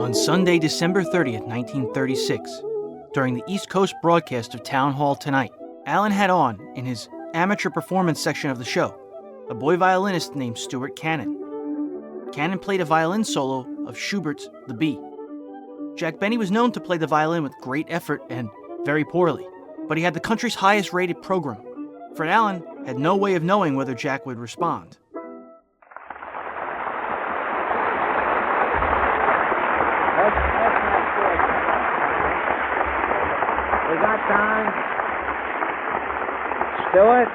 On Sunday, December 30th, 1936, during the East Coast broadcast of Town Hall Tonight, Alan had on, in his amateur performance section of the show, a boy violinist named Stuart Canin. Canin played a violin solo of Schubert's The Bee. Jack Benny was known to play the violin with great effort and very poorly, but he had the country's highest rated program. Fred Allen had no way of knowing whether Jack would respond. We got time? Stuart?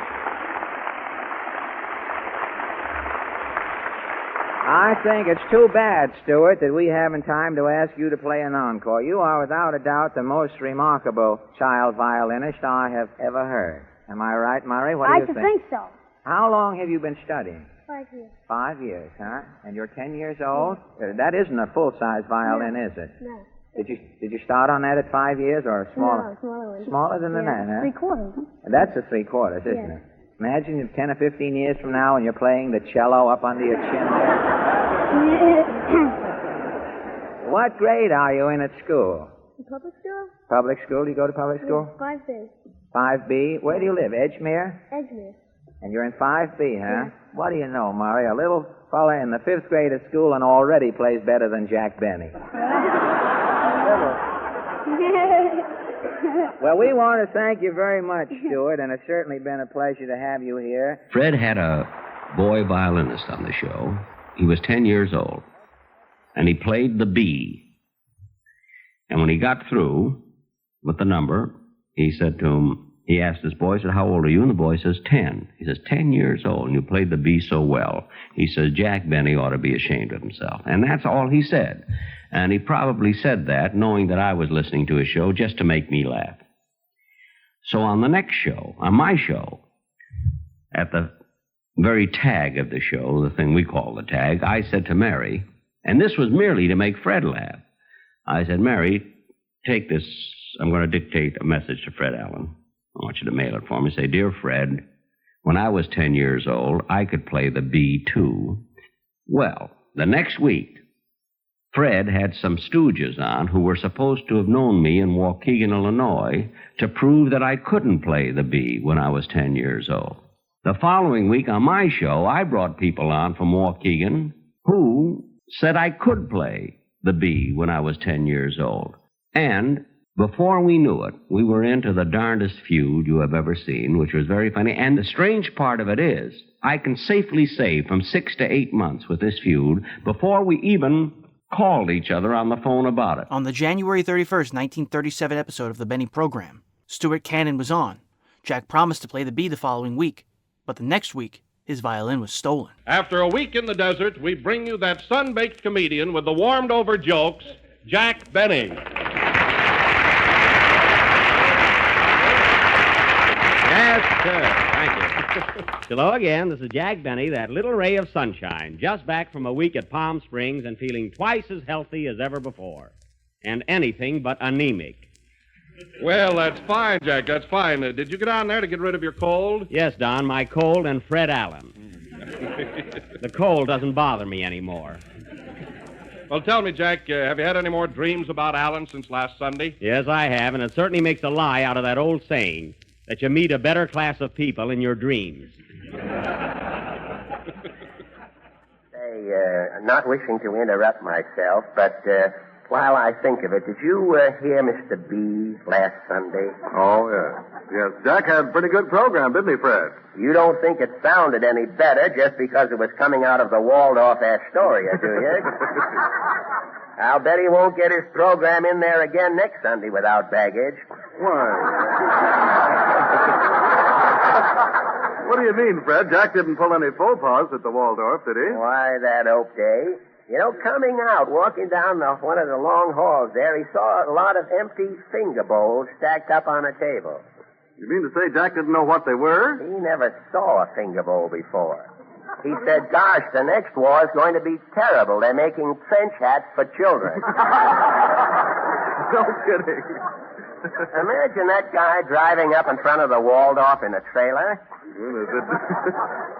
I think it's too bad, Stuart, that we haven't time to ask you to play an encore. You are without a doubt the most remarkable child violinist I have ever heard. Am I right, Murray? What do you think? I think so. How long have you been studying? 5 years. 5 years, huh? And you're 10 years old? That isn't a full-size violin, is it? No. Did you start on that at 5 years or smaller? No, smaller one. Smaller than that, huh? 3/4. That's a 3/4, isn't it? Imagine if 10 or 15 years from now when you're playing the cello up under your chin there. What grade are you in at school? Public school? Public school? Do you go to public school? 5B. 5B? Where do you live? Edgemere? Edgemere. And you're in 5B, huh? Yeah. What do you know, Murray? A little fella in the 5th grade at school and already plays better than Jack Benny. Well, we want to thank you very much, Stuart, and it's certainly been a pleasure to have you here. Fred had a boy violinist on the show. He was 10 years old, and he played the B. And when he got through with the number, he said to him, he asked his boy, he said, "How old are you?" And the boy says, 10. He says, 10 years old, and you played the B so well. He says, Jack Benny ought to be ashamed of himself. And that's all he said. And he probably said that knowing that I was listening to his show just to make me laugh. So on the next show, on my show, at the very tag of the show, the thing we call the tag, I said to Mary, and this was merely to make Fred laugh, I said, "Mary, take this. I'm going to dictate a message to Fred Allen. I want you to mail it for me. Say, dear Fred, when I was 10 years old, I could play the B, too." Well, the next week, Fred had some stooges on who were supposed to have known me in Waukegan, Illinois, to prove that I couldn't play the B when I was 10 years old. The following week on my show, I brought people on from Waukegan who said I could play the B when I was 10 years old. And before we knew it, we were into the darndest feud you have ever seen, which was very funny. And the strange part of it is, I can safely say from 6 to 8 months with this feud, before we even called each other on the phone about it. On the January 31st, 1937 episode of the Benny program, Stuart Canin was on. Jack promised to play the B the following week, but the next week, his violin was stolen. After a week in the desert, we bring you that sun-baked comedian with the warmed-over jokes, Jack Benny. Yes, sir. Thank you. Hello again. This is Jack Benny, that little ray of sunshine, just back from a week at Palm Springs and feeling twice as healthy as ever before. And anything but anemic. Well, that's fine, Jack. That's fine. Did you get down there to get rid of your cold? Yes, Don, my cold and Fred Allen. The cold doesn't bother me anymore. Well, tell me, Jack, have you had any more dreams about Allen since last Sunday? Yes, I have, and it certainly makes a lie out of that old saying that you meet a better class of people in your dreams. Not wishing to interrupt myself, but while I think of it, did you hear Mr. B last Sunday? Oh, yeah. Yes, Jack had a pretty good program, didn't he, Fred? You don't think it sounded any better just because it was coming out of the Waldorf Astoria, do you? I'll bet he won't get his program in there again next Sunday without baggage. Why? What do you mean, Fred? Jack didn't pull any faux pas at the Waldorf, did he? Why, that Oak Day. You know, coming out, walking down one of the long halls there, he saw a lot of empty finger bowls stacked up on a table. You mean to say Jack didn't know what they were? He never saw a finger bowl before. He said, "Gosh, the next war is going to be terrible. They're making trench hats for children." No kidding. Imagine that guy driving up in front of the Waldorf in a trailer.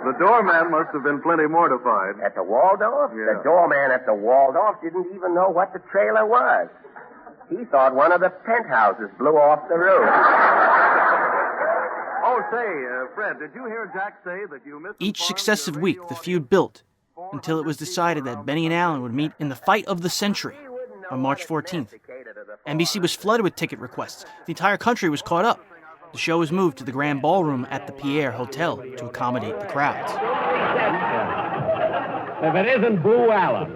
The doorman must have been plenty mortified. At the Waldorf? Yeah. The doorman at the Waldorf didn't even know what the trailer was. He thought one of the penthouses blew off the roof. Oh, say, Fred, did you hear Jack say that you missed... Each successive week, the feud built until it was decided that Benny and Alan would meet in the fight of the century on March 14th. NBC was flooded with ticket requests. The entire country was caught up. The show was moved to the Grand Ballroom at the Pierre Hotel to accommodate the crowds. If it isn't Boo Allen.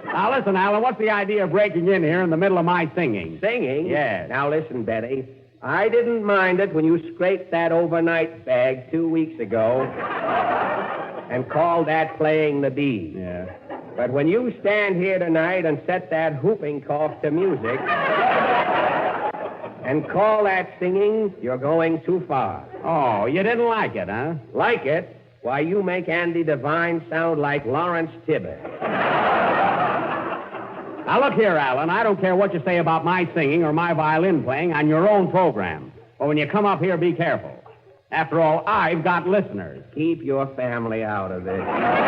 Now, listen, Alan, what's the idea of breaking in here in the middle of my singing? Singing? Yes. Now, listen, Betty. I didn't mind it when you scraped that overnight bag 2 weeks ago and called that playing the bee. Yeah. But when you stand here tonight and set that whooping cough to music and call that singing, you're going too far. Oh, you didn't like it, huh? Like it? Why, you make Andy Devine sound like Lawrence Tibbett. Now, look here, Alan. I don't care what you say about my singing or my violin playing on your own program. But when you come up here, be careful. After all, I've got listeners. Keep your family out of this. Now,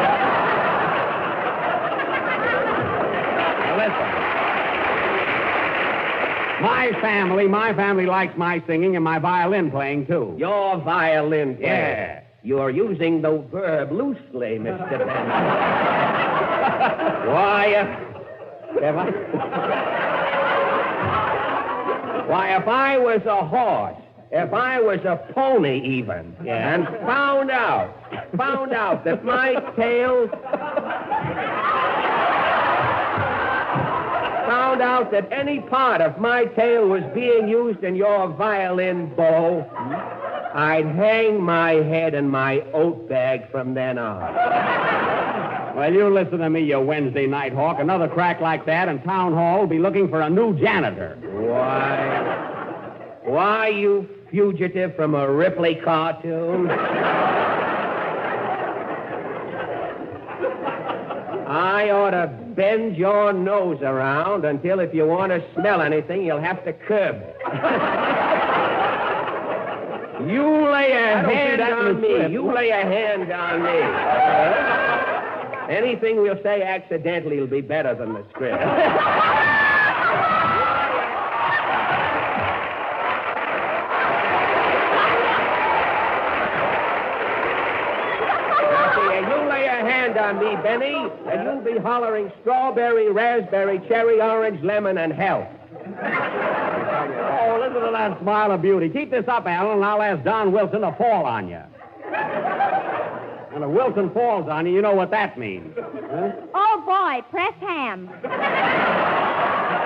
listen. My family likes my singing and my violin playing, too. Your violin player. Yeah. You're using the verb loosely, Mr. Benson. Why, if I was a horse, if I was a pony even, and found out that my tail... found out that any part of my tail was being used in your violin bow, I'd hang my head in my oat bag from then on. Well, you listen to me, you Wednesday night hawk. Another crack like that, and Town Hall will be looking for a new janitor. Why, you fugitive from a Ripley cartoon? I ought to bend your nose around until if you want to smell anything, you'll have to curb it. You lay a hand on me. You lay a hand on me. Anything we'll say accidentally will be better than the script. On me, Benny, and you'll be hollering strawberry, raspberry, cherry, orange, lemon, and health. Oh, listen to that smile of beauty. Keep this up, Alan, and I'll ask Don Wilson to fall on you. And if Wilson falls on you, you know what that means. Huh? Oh, boy, press ham.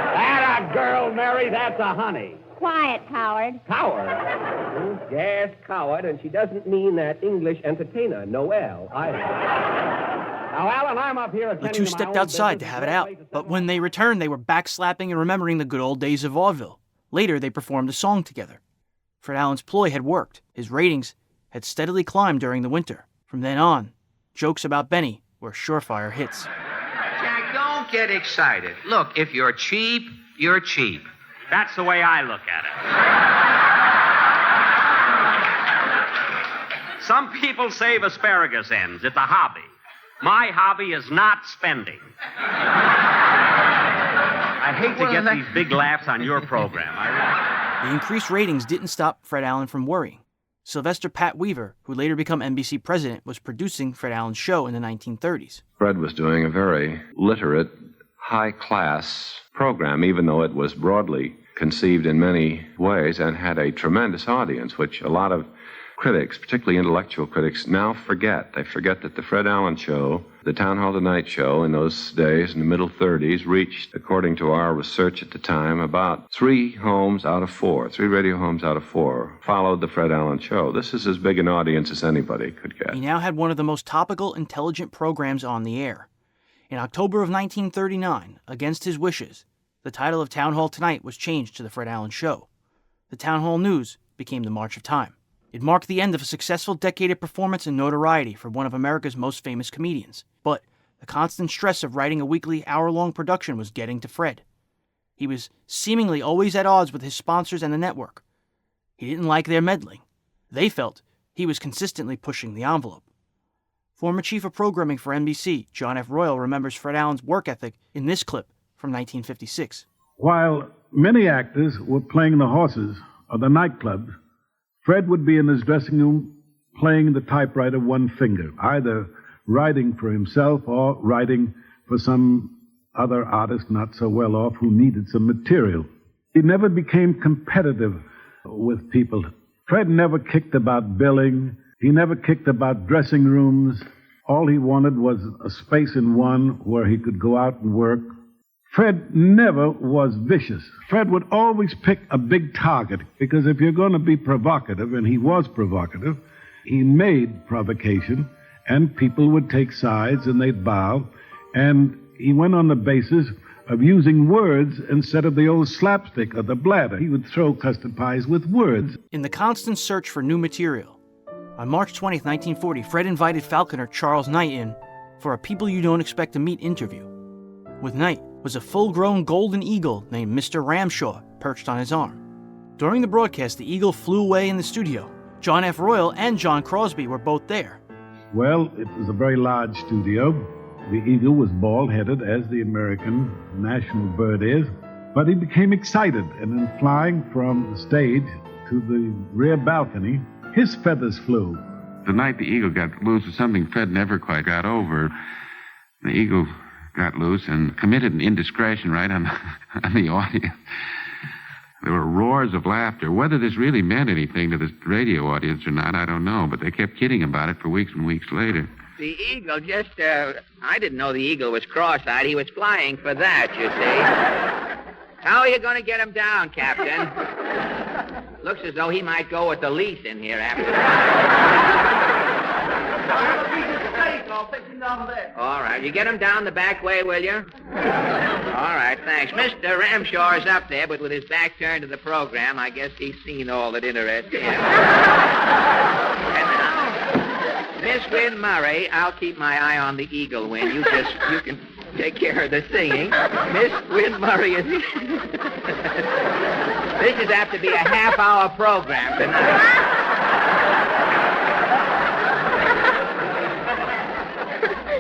That a girl, Mary. That's a honey. Quiet, coward. Coward? Yes, coward, and she doesn't mean that English entertainer, Noel, either. Now, Alan, I'm up here The two stepped outside to have it out, but when they returned, they were backslapping and remembering the good old days of vaudeville. Later, they performed a song together. Fred Allen's ploy had worked. His ratings had steadily climbed during the winter. From then on, jokes about Benny were surefire hits. Jack, don't get excited. Look, if you're cheap, you're cheap. That's the way I look at it. Some people save asparagus ends. It's a hobby. My hobby is not spending. I hate to get these big laughs on your program. The increased ratings didn't stop Fred Allen from worrying. Sylvester Pat Weaver, who later became NBC president, was producing Fred Allen's show in the 1930s. Fred was doing a very literate, high-class program, even though it was broadly conceived in many ways and had a tremendous audience, which a lot of critics, particularly intellectual critics, now forget. They forget that the Fred Allen Show, the Town Hall Tonight Show in those days, in the middle 30s, reached, according to our research at the time, about 3 radio homes out of 4 followed the Fred Allen Show. This is as big an audience as anybody could get. He now had one of the most topical, intelligent programs on the air. In October of 1939, against his wishes, the title of Town Hall Tonight was changed to the Fred Allen Show. The Town Hall News became the March of Time. It marked the end of a successful decade of performance and notoriety for one of America's most famous comedians. But the constant stress of writing a weekly hour-long production was getting to Fred. He was seemingly always at odds with his sponsors and the network. He didn't like their meddling. They felt he was consistently pushing the envelope. Former chief of programming for NBC, John F. Royal, remembers Fred Allen's work ethic in this clip from 1956. While many actors were playing the horses or the nightclubs, Fred would be in his dressing room playing the typewriter one finger, either writing for himself or writing for some other artist not so well off who needed some material. He never became competitive with people. Fred never kicked about billing. He never kicked about dressing rooms. All he wanted was a space in one where he could go out and work. Fred never was vicious. Fred would always pick a big target, because if you're going to be provocative, and he was provocative, he made provocation, and people would take sides and they'd bow, and he went on the basis of using words instead of the old slapstick or the bladder. He would throw custard pies with words. In the constant search for new material, on March 20, 1940, Fred invited falconer Charles Knight in for a People You Don't Expect to Meet interview. With Knight was a full-grown golden eagle named Mr. Ramshaw perched on his arm. During the broadcast, the eagle flew away in the studio. John F. Royal and John Crosby were both there. Well, it was a very large studio. The eagle was bald-headed, as the American national bird is, but he became excited, and in flying from the stage to the rear balcony, his feathers flew. The night the eagle got loose was something Fred never quite got over. The eagle got loose and committed an indiscretion right on the audience. There were roars of laughter. Whether this really meant anything to the radio audience or not, I don't know, but they kept kidding about it for weeks and weeks later. The eagle just, I didn't know the eagle was cross-eyed. He was flying for that, you see. How are you going to get him down, Captain? Looks as though he might go with the lease in here after All right, you get him down the back way, will you? All right, thanks. Mr. Ramshaw's up there, but with his back turned to the program, I guess he's seen all that interests him. Miss Wynn Murray, I'll keep my eye on the eagle, Wynn. You can take care of the singing. Miss Wynn Murray is... This is apt to be a half-hour program tonight.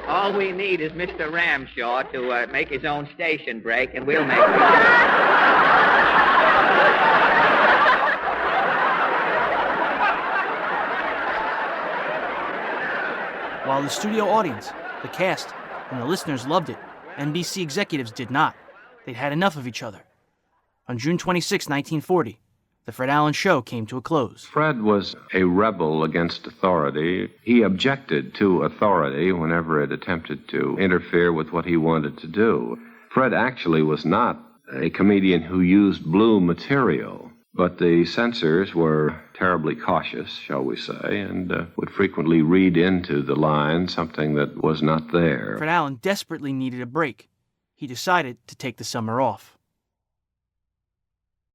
All we need is Mr. Ramshaw to make his own station break, and we'll make it. While the studio audience, the cast, and the listeners loved it, NBC executives did not. They'd had enough of each other. On June 26, 1940, the Fred Allen Show came to a close. Fred was a rebel against authority. He objected to authority whenever it attempted to interfere with what he wanted to do. Fred actually was not a comedian who used blue material, but the censors were terribly cautious, shall we say, and would frequently read into the line something that was not there. Fred Allen desperately needed a break. He decided to take the summer off.